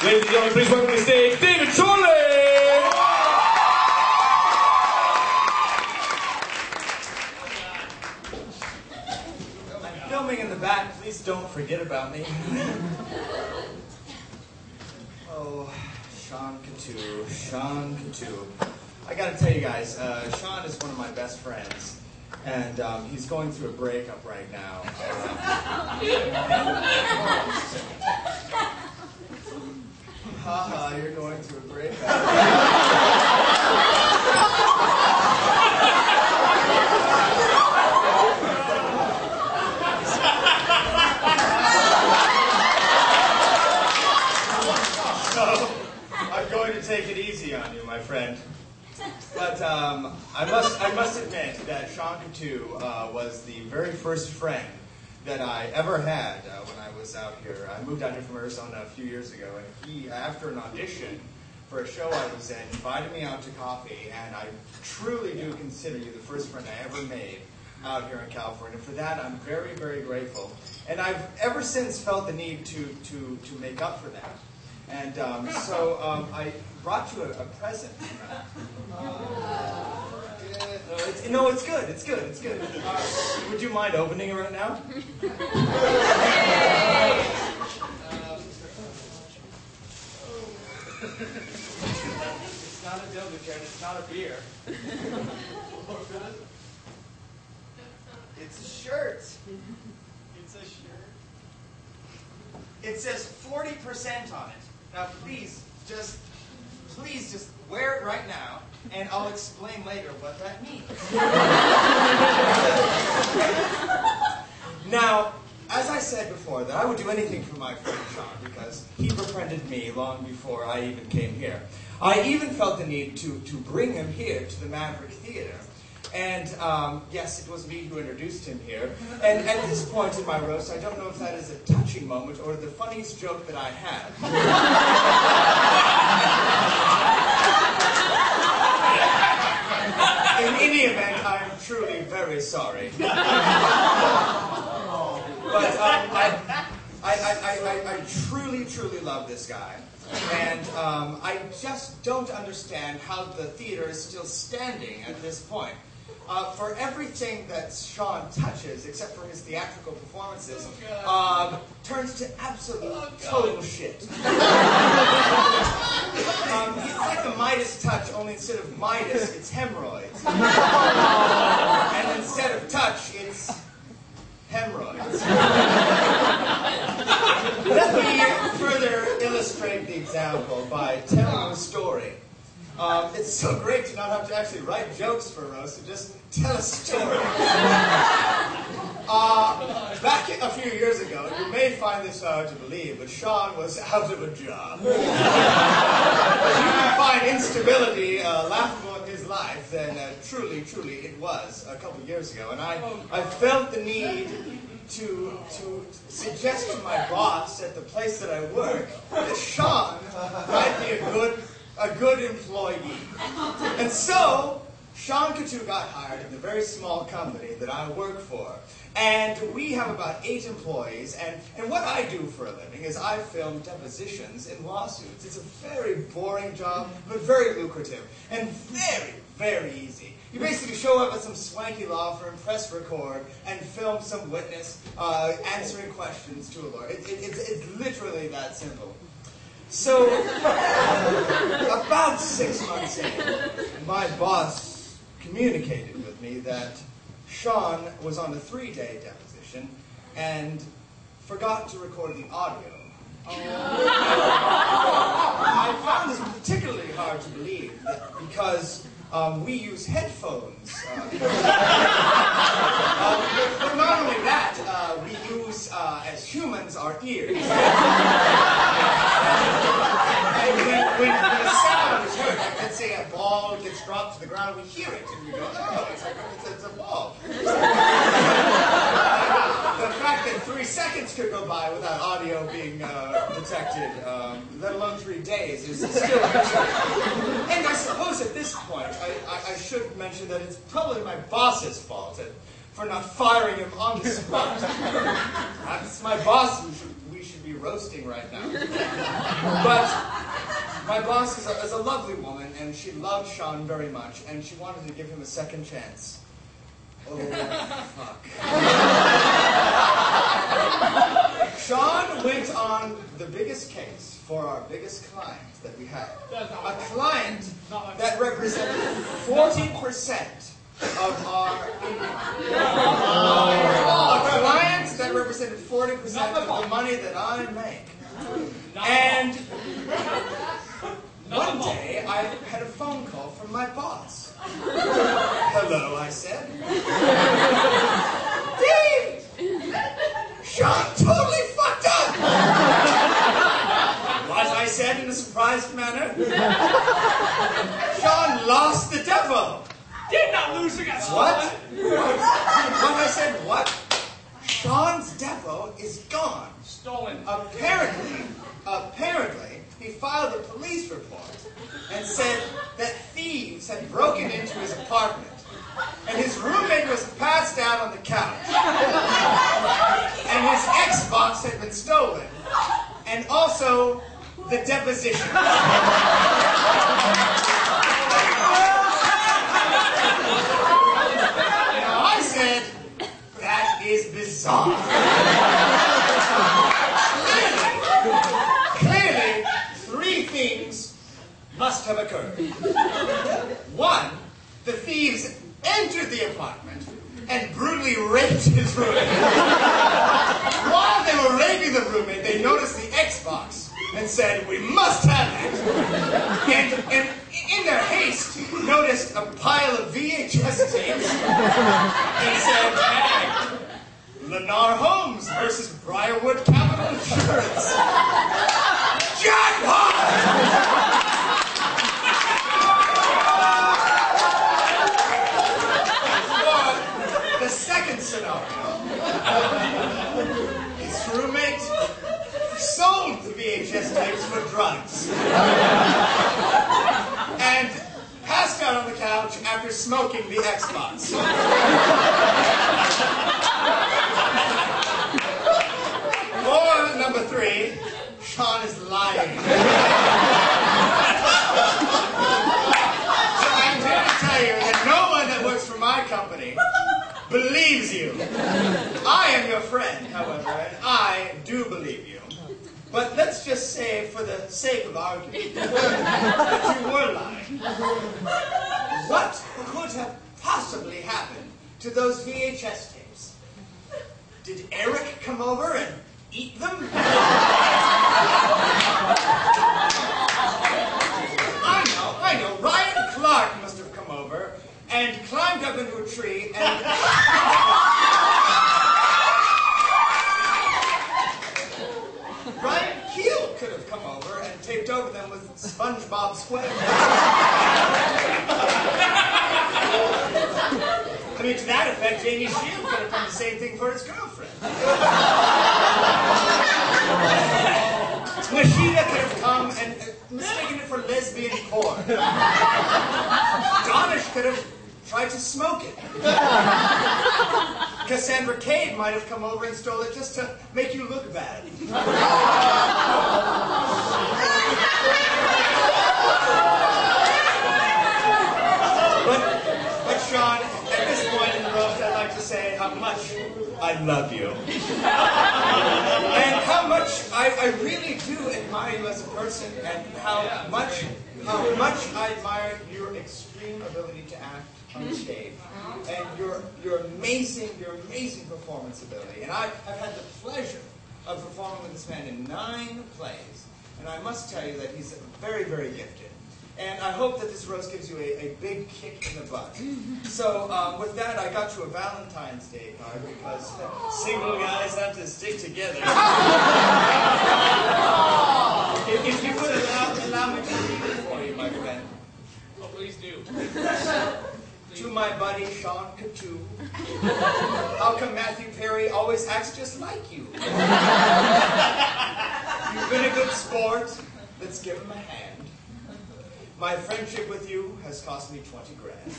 Ladies and gentlemen, please welcome to the stage, David Chorley! I'm filming in the back. Please don't forget about me. Oh, Sean Coutu. Sean Coutu. I gotta tell you guys, Sean is one of my best friends. And he's going through a breakup right now. Haha, you're going through a breakup. So, I'm going to take it easy on you, my friend. But I must admit that Sean Coutu was the very first friend that I ever had when I was out here. I moved out here from Arizona a few years ago, and he, after an audition for a show I was in, invited me out to coffee, and I truly do consider you the first friend I ever made out here in California. For that, I'm very, very grateful. And I've ever since felt the need to make up for that. And so I brought you a present. No, it's good. It's good. It's good. Would you mind opening it right now? It's not a dildo can. It's not a beer. It's a shirt. It's a shirt. It says 40% on it. Now, please just wear it right now, and I'll explain later what that means. Now, as I said before, that I would do anything for my friend Sean, because he befriended me long before I even came here. I even felt the need to bring him here to the Maverick Theater. And yes, it was me who introduced him here. And at this point in my roast, I don't know if that is a touching moment or the funniest joke that I had. In any event, I'm truly very sorry. But I truly, truly love this guy. And I just don't understand how the theater is still standing at this point. For everything that Sean touches, except for his theatrical performances, turns to absolute total shit. He's like the Midas touch, only instead of Midas, it's hemorrhoids. And instead of touch, it's hemorrhoids. Let me further illustrate the example by telling a story. It's so great to not have to actually write jokes for a roast, and just tell a story. Back a few years ago, you may find this hard to believe, but Sean was out of a job. If you can find instability laughable in his life, then truly, truly it was a couple years ago. And I felt the need to suggest to my boss at the place that I work that Sean might be a good employee. And so, Sean Coutu got hired in the very small company that I work for. And we have about 8 employees, and what I do for a living is I film depositions in lawsuits. It's a very boring job, but very lucrative, and very, very easy. You basically show up at some swanky law firm, press record, and film some witness answering questions to a lawyer. It's literally that simple. So, about 6 months in, my boss communicated with me that Sean was on a 3-day deposition and forgot to record the audio. I found this particularly hard to believe because we use headphones. But not only that, we use, as humans, our ears. And when the sound is heard, like let's say a ball gets dropped to the ground, we hear it, and we go, oh, it's a ball. The fact that 3 seconds could go by without audio being detected, let alone 3 days, is still absurd. And I suppose at this point, I should mention that it's probably my boss's fault for not firing him on the spot. It's my boss we should be roasting right now. But my boss is a lovely woman, and she loved Sean very much, and she wanted to give him a second chance. Oh, fuck. Sean went on the biggest case for our biggest client that we had. A client that represented 40% of our income. A client that represented 40% of the money that I make. And one day, I had a phone call from my boss. Hello, I said. Dave! Sean totally fucked up! What, I said in a surprised manner. Sean lost the depot. Did not lose against What? What, I said, what? Sean's depot is gone. Stolen. Apparently, he filed a police report and said that thieves had broken into his apartment and his roommate was passed out on the couch and his Xbox had been stolen and also the deposition. Now I said, that is bizarre. Clearly, three things must have occurred. One, the thieves entered the apartment and brutally raped his roommate. While they were raping the roommate, they noticed the Xbox and said, we must have that. And in their haste, noticed a pile of VHS tapes and said, hey, Lennar Homes versus Briarwood Capital Insurance. Jackpot! The second scenario, his roommate sold the VHS tapes for drugs and passed out on the couch after smoking the Xbox. Or number three, Sean is lying. I'm here to tell you that no one that works for my company believes you. I am your friend, however, and I do believe you. But let's just say, for the sake of argument, that you were lying. What could have possibly happened to those VHS tapes? Did Eric come over and eat them? I know. Ryan Clark must have come over and climbed up into a tree and... Ryan Keel could have come over and taped over them with SpongeBob SquarePants. I mean, to that effect, Jamie Shield could have done the same thing for his girlfriend. Machida could have come and mistaken it for lesbian porn. Donish could have tried to smoke it. Cassandra Cade might have come over and stole it just to make you look bad. But Sean, at this point in the roast, I'd like to say how much I love you. And how much I really do admire you as a person, and how much I admire your extreme ability to act on stage, and your amazing performance ability. And I've had the pleasure of performing with this man in 9 plays, and I must tell you that he's very, very gifted. And I hope that this roast gives you a big kick in the butt. So with that, I got you a Valentine's Day card because single guys have to stick together. If you would allow me to read it for you, my friend. Oh, please do. To my buddy Sean Coutu. How come Matthew Perry always acts just like you? You've been a good sport. Let's give him a hand. My friendship with you has cost me 20 grand.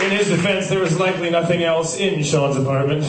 In his defense, there was likely nothing else in Sean's apartment.